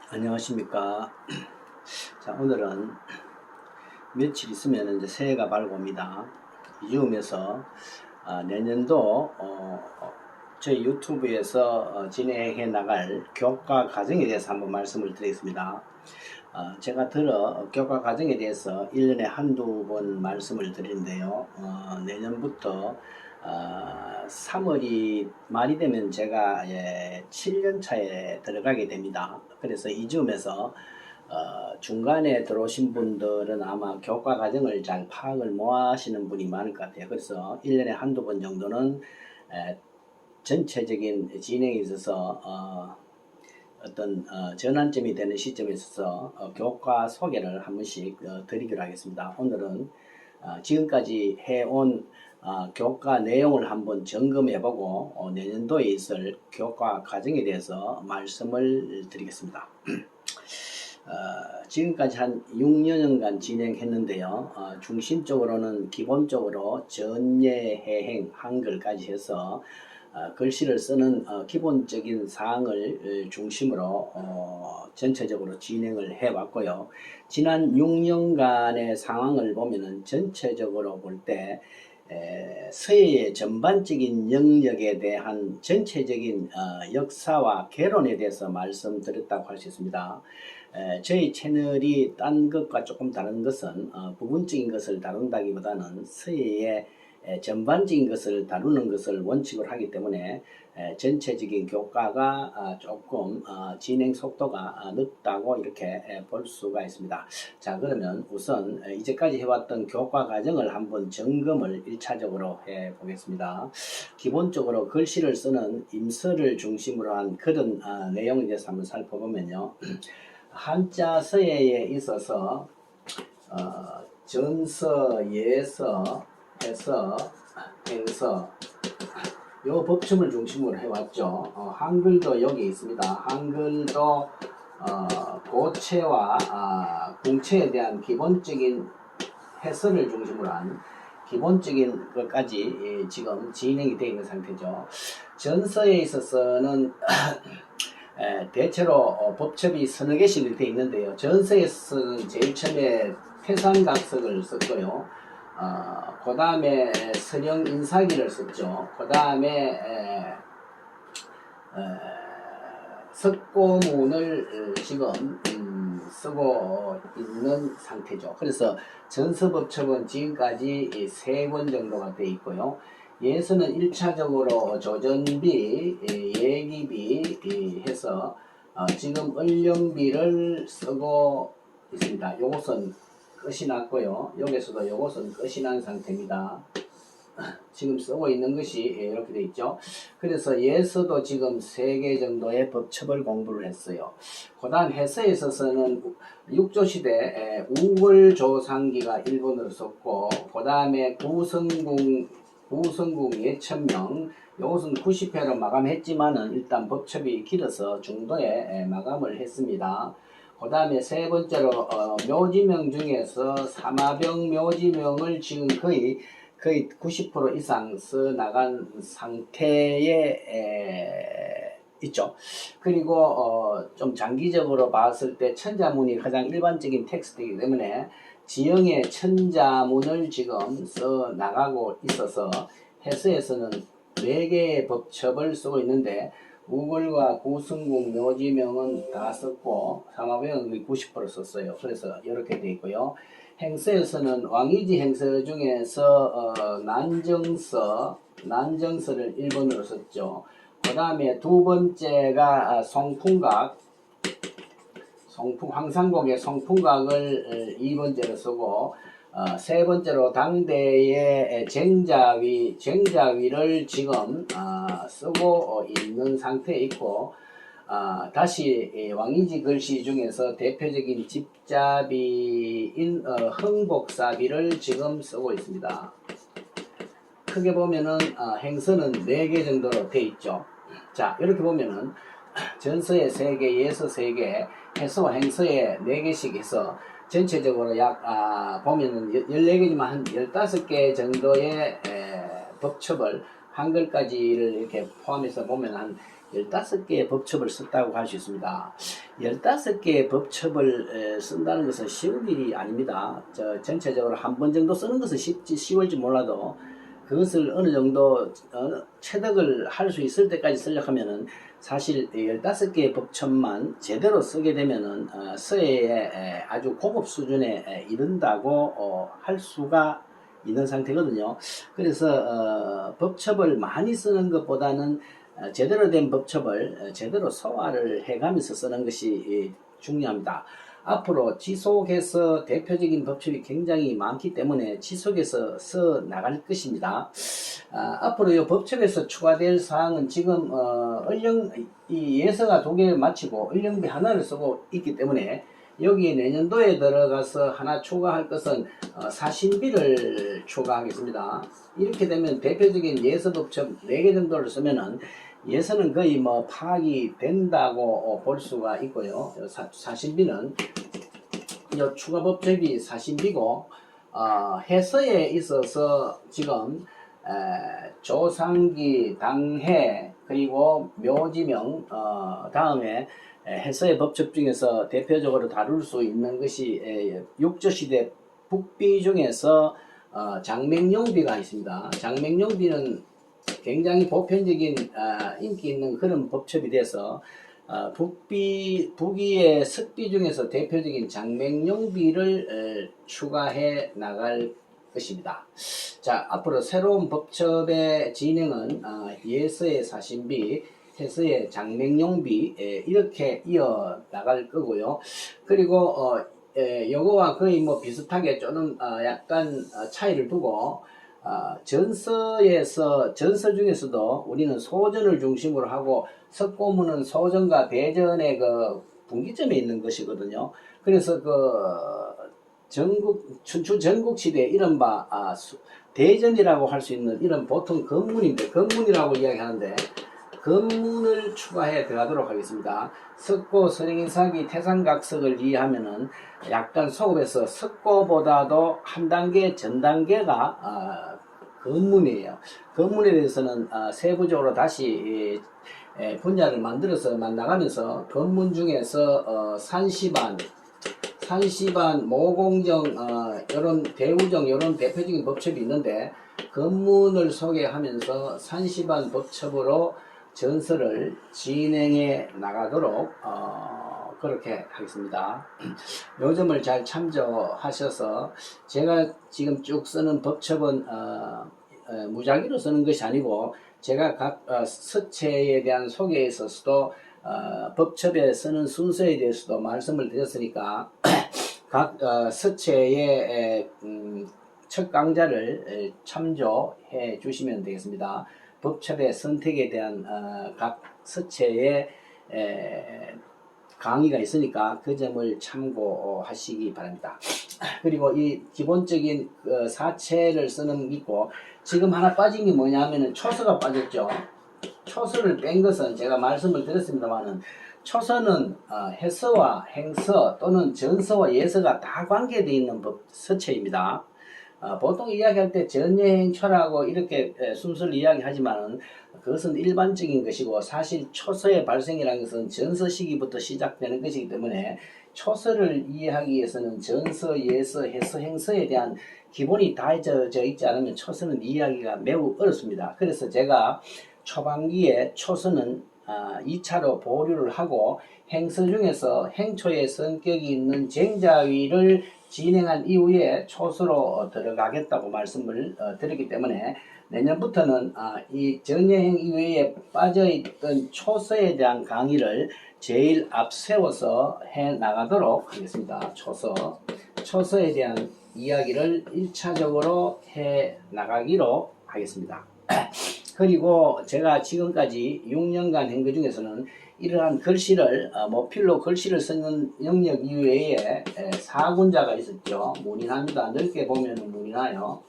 안녕하십니까. 자, 오늘은 며칠 있으면 이제 새해가 밝아옵니다. 이즈음에서 내년도 저희 유튜브에서 진행해 나갈 교과 과정에 대해서 한번 말씀을 드리겠습니다. 제가 교과 과정에 대해서 1년에 한두 번 말씀을 드리는데요. 내년부터 3월이 말이 되면 제가 7년 차에 들어가게 됩니다. 그래서 이즈음에서 중간에 들어오신 분들은 아마 교과 과정을 잘 파악을 못 하시는 분이 많을 것 같아요. 그래서 1년에 한두 번 정도는 전체적인 진행에 있어서 어떤 전환점이 되는 시점에 있어서 교과 소개를 한 번씩 드리기로 하겠습니다. 오늘은 지금까지 해온 교과 내용을 한번 점검해보고 내년도에 있을 교과 과정에 대해서 말씀을 드리겠습니다. 지금까지 한 6년간 진행했는데요. 중심적으로는 기본적으로 전예, 해행, 한글까지 해서 글씨를 쓰는 기본적인 사항을 중심으로 전체적으로 진행을 해왔고요. 지난 6년간의 상황을 보면은 전체적으로 볼 때 서예의 전반적인 영역에 대한 전체적인 역사와 개론에 대해서 말씀드렸다고 할 수 있습니다. 저희 채널이 딴 것과 조금 다른 것은 부분적인 것을 다룬다기보다는 서예의 전반적인 것을 다루는 것을 원칙으로 하기 때문에 전체적인 교과가 조금 진행 속도가 늦다고 이렇게 볼 수가 있습니다. 자, 그러면 우선 이제까지 해왔던 교과 과정을 한번 점검을 1차적으로 해 보겠습니다. 기본적으로 글씨를 쓰는 임서를 중심으로 한 그런 내용에 대해서 한번 살펴보면요. 한자 서예에 있어서 전서, 예서, 해서, 행서 요 법칙을 중심으로 해왔죠. 한글도 여기 있습니다. 한글도 고체와 궁체에 대한 기본적인 해설을 중심으로 한 기본적인 것까지 지금 진행이 되어 있는 상태죠. 전서에 있어서는 대체로 법첩이 서너 개씩 되어 있는데요. 전서에서는 제일 처음에 태산각석을 썼고요. 그 다음에 서령인사기를 썼죠. 그 다음에 석고문을 지금 쓰고 있는 상태죠. 그래서 전서법첩은 지금까지 3권 정도가 되어 있고요. 예서는 1차적으로 조전비, 예기비 해서 지금 을령비를 쓰고 있습니다. 요것은 끝이 났고요. 여기서도 요것은 끝이 난 상태입니다. 지금 쓰고 있는 것이 이렇게 되어 있죠. 그래서 예서도 지금 3개 정도의 법첩을 공부를 했어요. 그 다음 해서에 있어서는 육조시대 우월조상기가 일본어로 썼고, 그 다음에 구성궁 예천명, 이것은 90회로 마감했지만은 일단 법첩이 길어서 중도에 마감을 했습니다. 그 다음에 세 번째로 묘지명 중에서 사마병 묘지명을 지금 거의 90% 이상 써 나간 상태에 있죠. 그리고 좀 장기적으로 봤을 때 천자문이 가장 일반적인 텍스트이기 때문에 지형의 천자문을 지금 써 나가고 있어서 해서에서는 4개의 법첩을 쓰고 있는데 우글과 구승국 묘지명은 다 썼고 사마병은 90% 썼어요. 그래서 이렇게 되어 있고요. 행서에서는 왕이지 행서 중에서 난정서를 일본어로 썼죠. 그 다음에 두 번째가 황상곡의 성풍각을 2번째로 쓰고 세 번째로 당대의 쟁자위를 지금 쓰고 있는 상태에 있고 다시 왕이지 글씨 중에서 대표적인 집자비인 흥복사비를 지금 쓰고 있습니다. 크게 보면은 행서는 4개 정도로 되어 있죠. 자, 이렇게 보면은 전서에 3개, 예서 3개, 해서와 행서에 4개씩 해서 전체적으로 약 보면은 14개지만 한 15개 정도의 법첩을 한글까지를 이렇게 포함해서 보면 한 15개의 법첩을 썼다고 할 수 있습니다. 15개의 법첩을 쓴다는 것은 쉬운 일이 아닙니다. 전체적으로 한 번 정도 쓰는 것은 쉬울지 몰라도 그것을 어느 정도 체득을 할 수 있을 때까지 쓰려고 하면은 사실 15개의 법첩만 제대로 쓰게 되면은 서예의 아주 고급 수준에 이른다고 할 수가 있는 상태거든요. 그래서 법첩을 많이 쓰는 것보다는 제대로 된 법첩을 제대로 소화를 해가면서 쓰는 것이 중요합니다. 앞으로 지속해서 대표적인 법첩이 굉장히 많기 때문에 지속해서 써 나갈 것입니다. 앞으로 이 법첩에서 추가될 사항은 지금 이 예서가 2개 마치고 을령비 하나를 쓰고 있기 때문에 여기 내년도에 들어가서 하나 추가할 것은 사신비를 추가하겠습니다. 이렇게 되면 대표적인 예서법첩 4개 정도를 쓰면은 예서는 거의 뭐 파악이 된다고 볼 수가 있고요. 사신비는 이 추가 법첩이 사신비고 해서에 있어서 지금 조상기, 당해, 그리고 묘지명 다음에 해서의 법첩 중에서 대표적으로 다룰 수 있는 것이 육조시대 북비 중에서 장맹용비가 있습니다. 장맹용비는 굉장히 보편적인 인기 있는 그런 법첩이 돼서 북위의 석비 중에서 대표적인 장맹용비를 추가해 나갈 것입니다. 자, 앞으로 새로운 법첩의 진행은 예서의 사신비, 해서의 장맹용비 이렇게 이어 나갈 거고요. 그리고 요거와 거의 뭐 비슷하게 조금 약간 차이를 두고 전서 중에서도 우리는 소전을 중심으로 하고 석고문은 소전과 대전의 그 분기점에 있는 것이거든요. 그래서 춘추 전국시대 이른바 대전이라고 할 수 있는 이런 보통 건문인데 건문이라고 이야기하는데 건문을 추가해 들어가도록 하겠습니다. 석고, 선행인사기, 태산각석을 이해하면은 약간 소급해서 석고보다도 한 단계 전 단계가 건문이에요. 건문에 대해서는 세부적으로 다시 분야를 만들어서 만나가면서 건문 중에서 산시반, 모공정, 요런 대우정, 요런 대표적인 법첩이 있는데 건문을 소개하면서 산시반 법첩으로 전서를 진행해 나가도록 그렇게 하겠습니다. 요 점을 잘 참조하셔서 제가 지금 쭉 쓰는 법첩은 무작위로 쓰는 것이 아니고 제가 각 서체에 대한 소개에 있어서도 법첩에 쓰는 순서에 대해서도 말씀을 드렸으니까 각 서체의 첫 강좌를 참조해 주시면 되겠습니다. 법첩의 선택에 대한 각 서체의 강의가 있으니까 그 점을 참고하시기 바랍니다. 그리고 이 기본적인 사체를 쓰는 게 있고 지금 하나 빠진 게 뭐냐면은 초서가 빠졌죠. 초서를 뺀 것은 제가 말씀을 드렸습니다만은 초서는 해서와 행서 또는 전서와 예서가 다 관계되어 있는 서체입니다. 보통 이야기할 때 전예행초라고 이렇게 순서를 이야기하지만 그것은 일반적인 것이고 사실 초서의 발생이라는 것은 전서 시기부터 시작되는 것이기 때문에 초서를 이해하기 위해서는 전서, 예서, 해서, 행서에 대한 기본이 다져져 있지 않으면 초서는 이해하기가 매우 어렵습니다. 그래서 제가 초반기에 초서는 2차로 보류를 하고 행서 중에서 행초의 성격이 있는 쟁자위를 진행한 이후에 초서로 들어가겠다고 말씀을 드렸기 때문에 내년부터는 이 전예행 이외에 빠져있던 초서에 대한 강의를 제일 앞세워서 해 나가도록 하겠습니다. 초서에 대한 이야기를 1차적으로 해 나가기로 하겠습니다. 그리고 제가 지금까지 6년간 한 것 중에서는 이러한 글씨를 모필로 글씨를 쓰는 영역 이외에 사군자가 있었죠. 문인합니다. 넓게 보면 문이나요.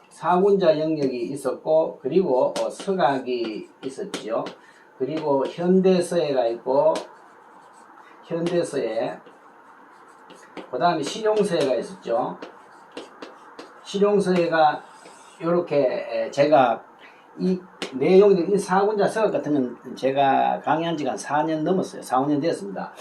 사군자 영역이 있었고 그리고 서각이 있었죠. 그리고 현대서예가 있고 현대서예 그 다음에 실용서예가 있었죠. 실용서예가 이렇게 제가 이 내용이 이 사군자 서각 같은 건 제가 강의한 지가 한 4년 넘었어요. 4, 5년 됐습니다.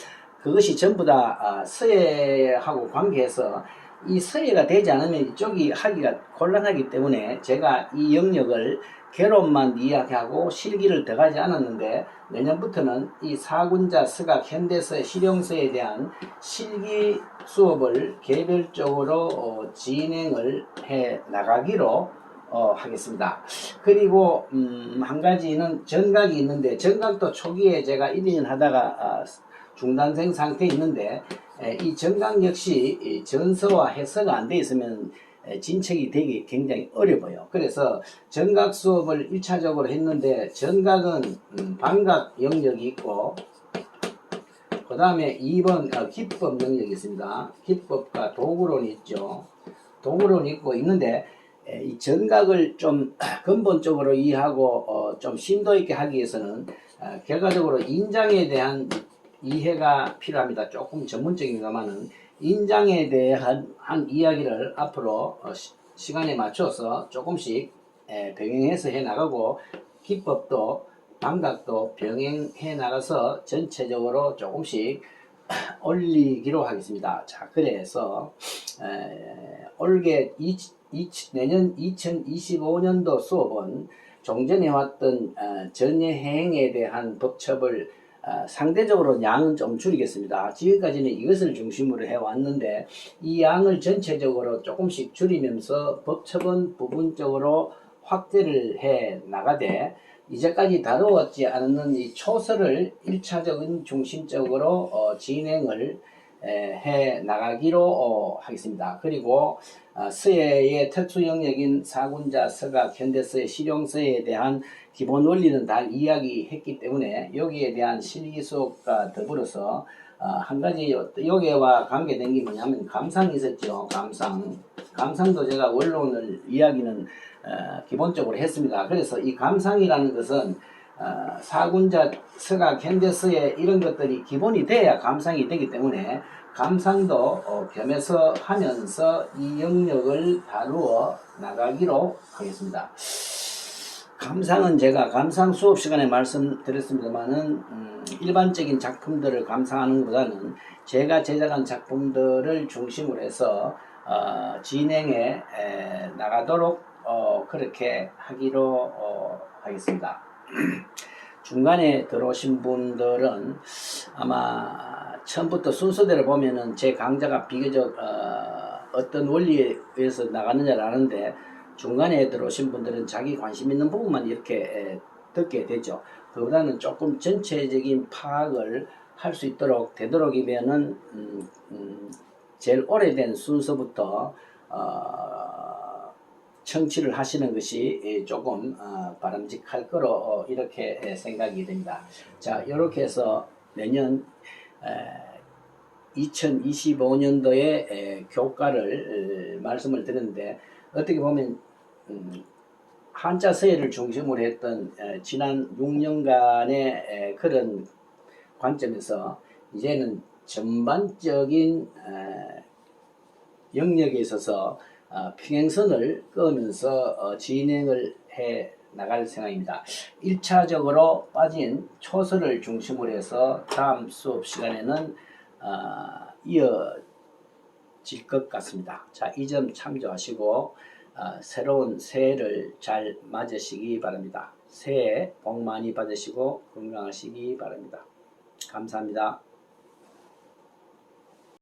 그것이 전부 다 서예하고 관계해서 이 서예가 되지 않으면 이쪽이 하기가 곤란하기 때문에 제가 이 영역을 개론만 이야기하고 실기를 더하지 않았는데 내년부터는 이 사군자 서각 현대서의 실용서에 대한 실기 수업을 개별적으로 진행을 해 나가기로 하겠습니다. 그리고 한 가지는 전각이 있는데 전각도 초기에 제가 1, 2년 하다가 중단생 상태에 있는데 이 전각 역시 전서와 해서가 안 돼 있으면 진척이 되기 굉장히 어려워요. 그래서 전각 수업을 1차적으로 했는데 전각은 반각 영역이 있고 그 다음에 2번 기법 영역이 있습니다. 기법과 도구론이 있죠. 도구론이 있고 있는데 이 전각을 좀 근본적으로 이해하고 좀 심도 있게 하기 위해서는 결과적으로 인장에 대한 이해가 필요합니다. 조금 전문적인가마는 인장에 대한 한 이야기를 앞으로 시간에 맞춰서 조금씩 병행해서 해 나가고 기법도 감각도 병행해 나가서 전체적으로 조금씩 올리기로 하겠습니다. 자, 그래서 올게 내년 2025년도 수업은 종전에 왔던 전예행에 대한 법첩을 상대적으로 양은 좀 줄이겠습니다. 지금까지는 이것을 중심으로 해왔는데 이 양을 전체적으로 조금씩 줄이면서 법첩은 부분적으로 확대를 해 나가되 이제까지 다루었지 않는 이 초서를 1차적인 중심적으로 진행을 해 나가기로 하겠습니다. 그리고 서예의 특수 영역인 사군자 서각 현대서의 실용서에 대한 기본 원리는 다 이야기했기 때문에 여기에 대한 실기 수업과 더불어서 한 가지 여기와 관계된 게 뭐냐면 감상이 있었죠. 감상도 제가 원론을 이야기는 기본적으로 했습니다. 그래서 이 감상이라는 것은 사군자 서각 현대서의 이런 것들이 기본이 돼야 감상이 되기 때문에 감상도 겸해서 하면서 이 영역을 다루어 나가기로 하겠습니다. 감상은 제가 감상 수업 시간에 말씀드렸습니다만은 일반적인 작품들을 감상하는 것보다는 제가 제작한 작품들을 중심으로 해서 진행해 나가도록 그렇게 하기로 하겠습니다. 중간에 들어오신 분들은 아마 처음부터 순서대로 보면은 제 강좌가 비교적 어떤 원리에 의해서 나가는지를 아는데 중간에 들어오신 분들은 자기 관심 있는 부분만 이렇게 듣게 되죠. 그보다는 조금 전체적인 파악을 할 수 있도록 되도록이면은 제일 오래된 순서부터 청취를 하시는 것이 조금 바람직할 거로 이렇게 생각이 됩니다. 자, 이렇게 해서 내년 2025년도에 교과를 말씀을 드렸는데 어떻게 보면 한자 서예를 중심으로 했던 지난 6년간의 그런 관점에서 이제는 전반적인 영역에 있어서 평행선을 그으면서 진행을 해 나갈 생각입니다. 1차적으로 빠진 초서를 중심으로 해서 다음 수업 시간에는 이어질 것 같습니다. 자, 이 점 참조하시고 새로운 새해를 잘 맞으시기 바랍니다. 새해 복 많이 받으시고 건강하시기 바랍니다. 감사합니다.